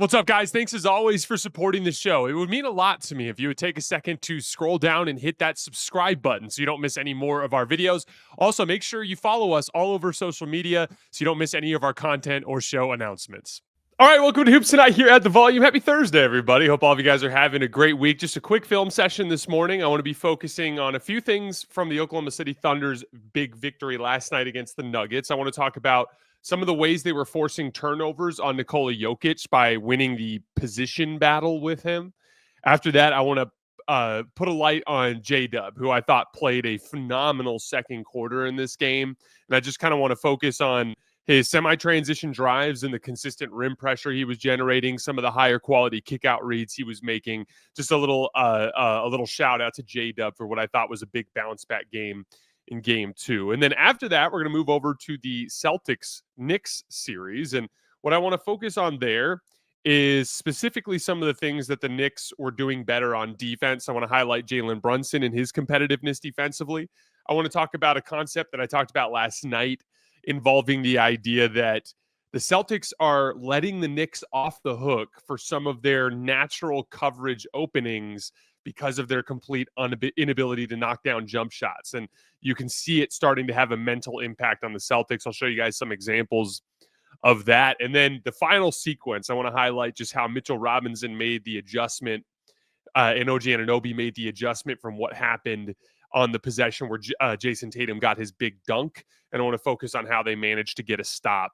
What's up, guys? Thanks as always for supporting the show. It would mean a lot to me if you would take a second to scroll down and hit that subscribe button so you don't miss any more of our videos. Also, make sure you follow us all over social media so you don't miss any of our content or show announcements. All right, welcome to Hoops Tonight here at The Volume. Happy Thursday, everybody. Hope all of you guys are having a great week. Just a quick film session this morning. I want to be focusing on a few things from the Oklahoma City Thunder's big victory last night against the Nuggets. I want to talk about some of the ways they were forcing turnovers on Nikola Jokic by winning the position battle with him. After that, I want to put a light on J-Dub, who I thought played a phenomenal second quarter in this game. And I just kind of want to focus on his semi-transition drives and the consistent rim pressure he was generating, some of the higher quality kick-out reads he was making. Just a little shout out to J-Dub for what I thought was a big bounce-back game in game two. And then after that, we're going to move over to the Celtics-Knicks series. And what I want to focus on there is specifically some of the things that the Knicks were doing better on defense. I want to highlight Jalen Brunson and his competitiveness defensively. I want to talk about a concept that I talked about last night involving the idea that the Celtics are letting the Knicks off the hook for some of their natural coverage openings because of their complete inability to knock down jump shots. And you can see it starting to have a mental impact on the Celtics. I'll show you guys some examples of that. And then the final sequence, I want to highlight just how Mitchell Robinson made the adjustment and OG Anunoby made the adjustment from what happened on the possession where Jason Tatum got his big dunk. And I want to focus on how they managed to get a stop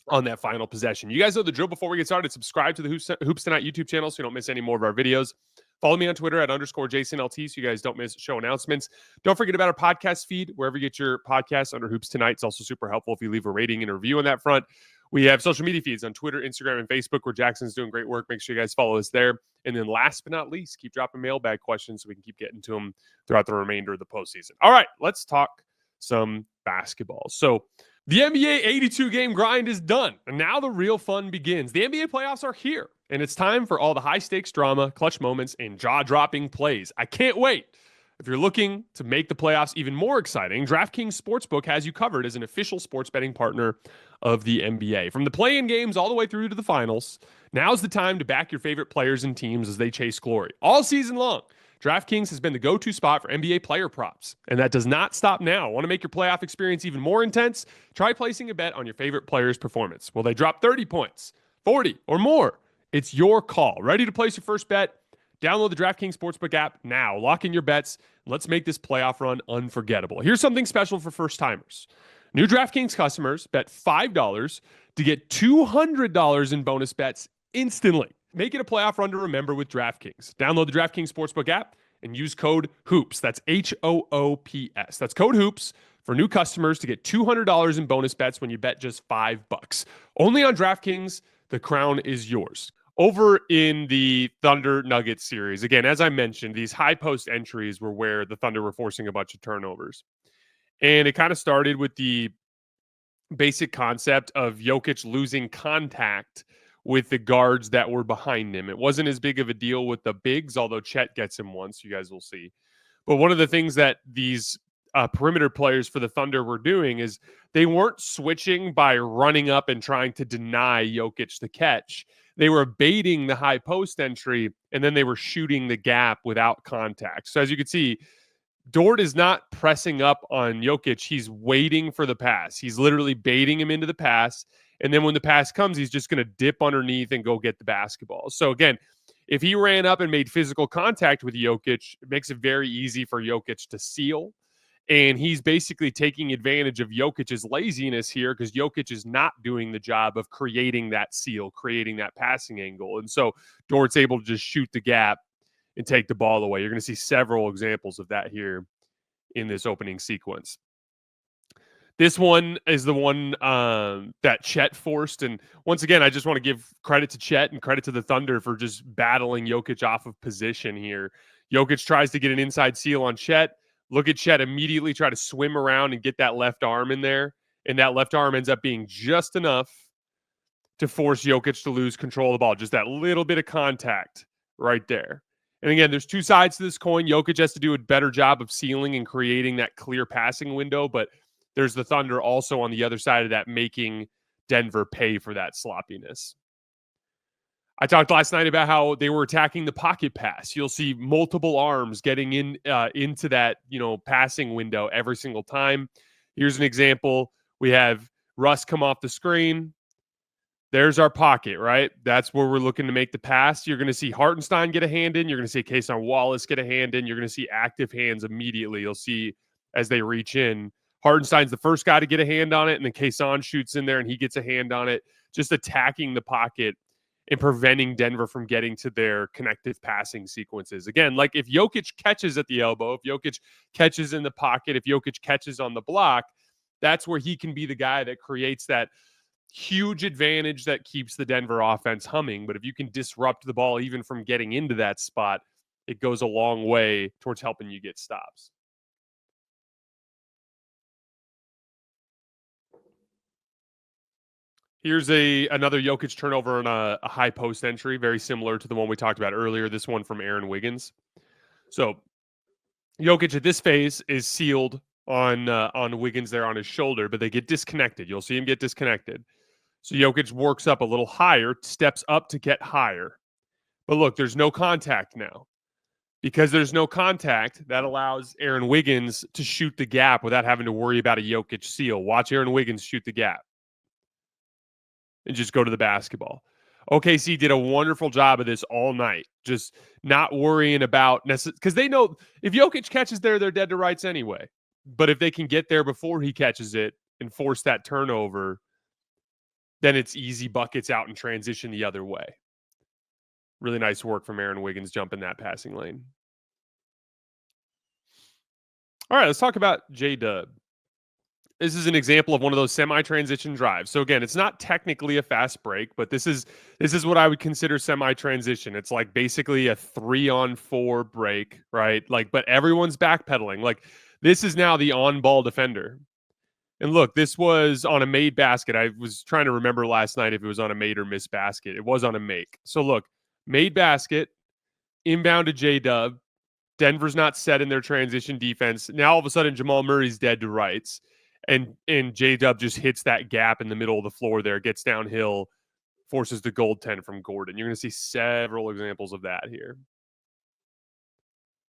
on that final possession. You guys know the drill. Before we get started, subscribe to the Hoops Tonight YouTube channel so you don't miss any more of our videos. Follow me on Twitter at _JasonLT so you guys don't miss show announcements. Don't forget about our podcast feed, wherever you get your podcasts under Hoops Tonight. It's also super helpful if you leave a rating and a review on that front. We have social media feeds on Twitter, Instagram, and Facebook where Jackson's doing great work. Make sure you guys follow us there. And then last but not least, keep dropping mailbag questions so we can keep getting to them throughout the remainder of the postseason. All right, let's talk some basketball. So the NBA 82-game grind is done, and now the real fun begins. The NBA playoffs are here, and it's time for all the high-stakes drama, clutch moments, and jaw-dropping plays. I can't wait. If you're looking to make the playoffs even more exciting, DraftKings Sportsbook has you covered as an official sports betting partner of the NBA. From the play-in games all the way through to the finals, now's the time to back your favorite players and teams as they chase glory. All season long, DraftKings has been the go-to spot for NBA player props, and that does not stop now. Want to make your playoff experience even more intense? Try placing a bet on your favorite player's performance. Will they drop 30 points, 40, or more? It's your call. Ready to place your first bet? Download the DraftKings Sportsbook app now. Lock in your bets. Let's make this playoff run unforgettable. Here's something special for first-timers. New DraftKings customers bet $5 to get $200 in bonus bets instantly. Make it a playoff run to remember with DraftKings. Download the DraftKings Sportsbook app and use code HOOPS. That's HOOPS. That's code HOOPS for new customers to get $200 in bonus bets when you bet just $5. Only on DraftKings. The crown is yours. Over in the Thunder Nuggets series, again, as I mentioned, these high post entries were where the Thunder were forcing a bunch of turnovers. And it kind of started with the basic concept of Jokic losing contact with the guards that were behind him. It wasn't as big of a deal with the bigs, although Chet gets him once, you guys will see. But one of the things that these perimeter players for the Thunder were doing is they weren't switching by running up and trying to deny Jokic the catch. They were baiting the high post entry, and then they were shooting the gap without contact. So as you can see, Dort is not pressing up on Jokic. He's waiting for the pass. He's literally baiting him into the pass. And then when the pass comes, he's just going to dip underneath and go get the basketball. So again, if he ran up and made physical contact with Jokic, it makes it very easy for Jokic to seal. And he's basically taking advantage of Jokic's laziness here because Jokic is not doing the job of creating that seal, creating that passing angle. And so Dort's able to just shoot the gap and take the ball away. You're going to see several examples of that here in this opening sequence. This one is the one that Chet forced. And once again, I just want to give credit to Chet and credit to the Thunder for just battling Jokic off of position here. Jokic tries to get an inside seal on Chet. Look at Chet immediately try to swim around and get that left arm in there. And that left arm ends up being just enough to force Jokic to lose control of the ball. Just that little bit of contact right there. And again, there's two sides to this coin. Jokic has to do a better job of sealing and creating that clear passing window. But there's the Thunder also on the other side of that making Denver pay for that sloppiness. I talked last night about how they were attacking the pocket pass. You'll see multiple arms getting into that, passing window every single time. Here's an example. We have Russ come off the screen. There's our pocket, right? That's where we're looking to make the pass. You're going to see Hartenstein get a hand in. You're going to see Kason Wallace get a hand in. You're going to see active hands immediately. You'll see as they reach in. Hartenstein's the first guy to get a hand on it, and then Kason shoots in there and he gets a hand on it, just attacking the pocket and preventing Denver from getting to their connective passing sequences. Again, like if Jokic catches at the elbow, if Jokic catches in the pocket, if Jokic catches on the block, that's where he can be the guy that creates that huge advantage that keeps the Denver offense humming. But if you can disrupt the ball even from getting into that spot, it goes a long way towards helping you get stops. Here's another Jokic turnover on a high post entry, very similar to the one we talked about earlier, this one from Aaron Wiggins. So Jokic at this phase is sealed on Wiggins there on his shoulder, but they get disconnected. You'll see him get disconnected. So Jokic works up a little higher, steps up to get higher. But look, there's no contact now. Because there's no contact, that allows Aaron Wiggins to shoot the gap without having to worry about a Jokic seal. Watch Aaron Wiggins shoot the gap and just go to the basketball. OKC did a wonderful job of this all night, just not worrying about because they know if Jokic catches there, they're dead to rights anyway. But if they can get there before he catches it and force that turnover, then it's easy buckets out and transition the other way. Really nice work from Aaron Wiggins jumping that passing lane. All right, let's talk about J-Dub. This is an example of one of those semi-transition drives. So again, it's not technically a fast break, but this is what I would consider semi-transition. It's like basically a 3-on-4 break, right? Like, but everyone's backpedaling. Like, this is now the on-ball defender. And look, this was on a made basket. I was trying to remember last night if it was on a made or missed basket. It was on a make. So look, made basket, inbound to J-Dub. Denver's not set in their transition defense. Now all of a sudden Jamal Murray's dead to rights. And J-Dub just hits that gap in the middle of the floor there, gets downhill, forces the goaltend from Gordon. You're going to see several examples of that here.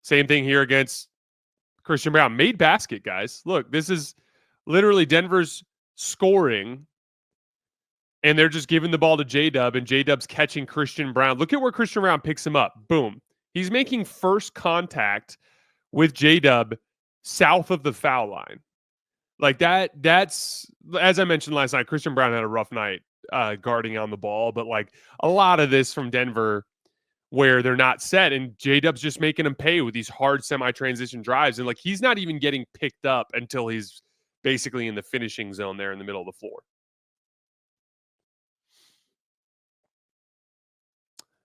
Same thing here against Christian Braun. Made basket, guys. Look, this is literally Denver's scoring, and they're just giving the ball to J-Dub, and J-Dub's catching Christian Braun. Look at where Christian Braun picks him up. Boom. He's making first contact with J-Dub south of the foul line. Like that's, as I mentioned last night, Christian Braun had a rough night guarding on the ball, but like a lot of this from Denver where they're not set, and J-Dub's just making him pay with these hard semi-transition drives, and like he's not even getting picked up until he's basically in the finishing zone there in the middle of the floor.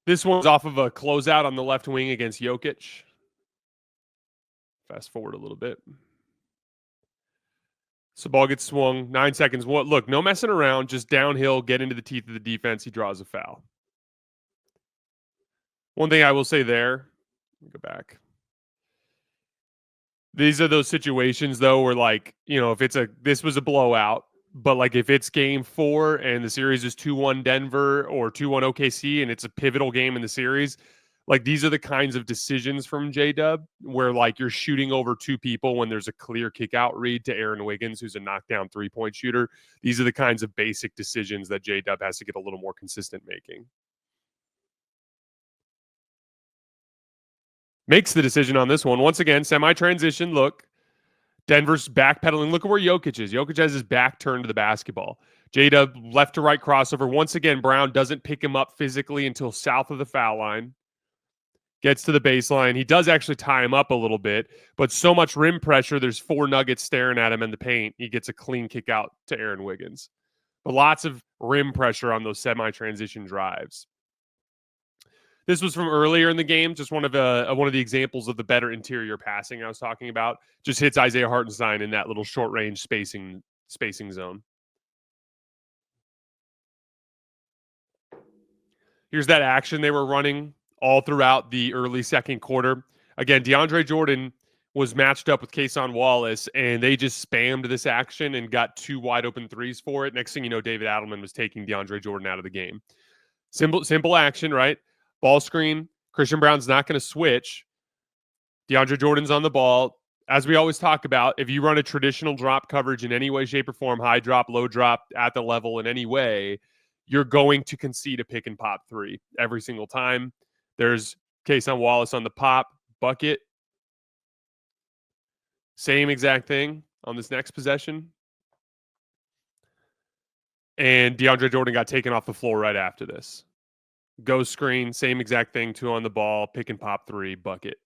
This one's off of a closeout on the left wing against Jokic. Fast forward a little bit. So ball gets swung, 9 seconds. Look, no messing around, just downhill, get into the teeth of the defense. He draws a foul. One thing I will say there, let me go back. These are those situations, though, where like, if this was a blowout, but like if it's game 4 and the series is 2-1 Denver or 2-1 OKC and it's a pivotal game in the series, like these are the kinds of decisions from J-Dub where like you're shooting over 2 people when there's a clear kick out read to Aaron Wiggins, who's a knockdown 3-point shooter. These are the kinds of basic decisions that J-Dub has to get a little more consistent making. Makes the decision on this one. Once again, semi-transition. Look, Denver's backpedaling. Look at where Jokic is. Jokic has his back turned to the basketball. J-Dub left to right crossover. Once again, Brown doesn't pick him up physically until south of the foul line. Gets to the baseline. He does actually tie him up a little bit, but so much rim pressure, there's 4 Nuggets staring at him in the paint. He gets a clean kick out to Aaron Wiggins. But lots of rim pressure on those semi-transition drives. This was from earlier in the game, just one of the examples of the better interior passing I was talking about. Just hits Isaiah Hartenstein in that little short-range spacing zone. Here's that action they were running all throughout the early second quarter. Again, DeAndre Jordan was matched up with Kason Wallace, and they just spammed this action and got 2 wide open threes for it. Next thing you know, David Adelman was taking DeAndre Jordan out of the game. Simple action, right? Ball screen. Christian Brown's not going to switch. DeAndre Jordan's on the ball. As we always talk about, if you run a traditional drop coverage in any way, shape, or form, high drop, low drop, at the level in any way, you're going to concede a pick and pop three every single time. There's Kason Wallace on the pop, bucket. Same exact thing on this next possession. And DeAndre Jordan got taken off the floor right after this. Go screen, same exact thing, 2 on the ball, pick and pop 3, bucket.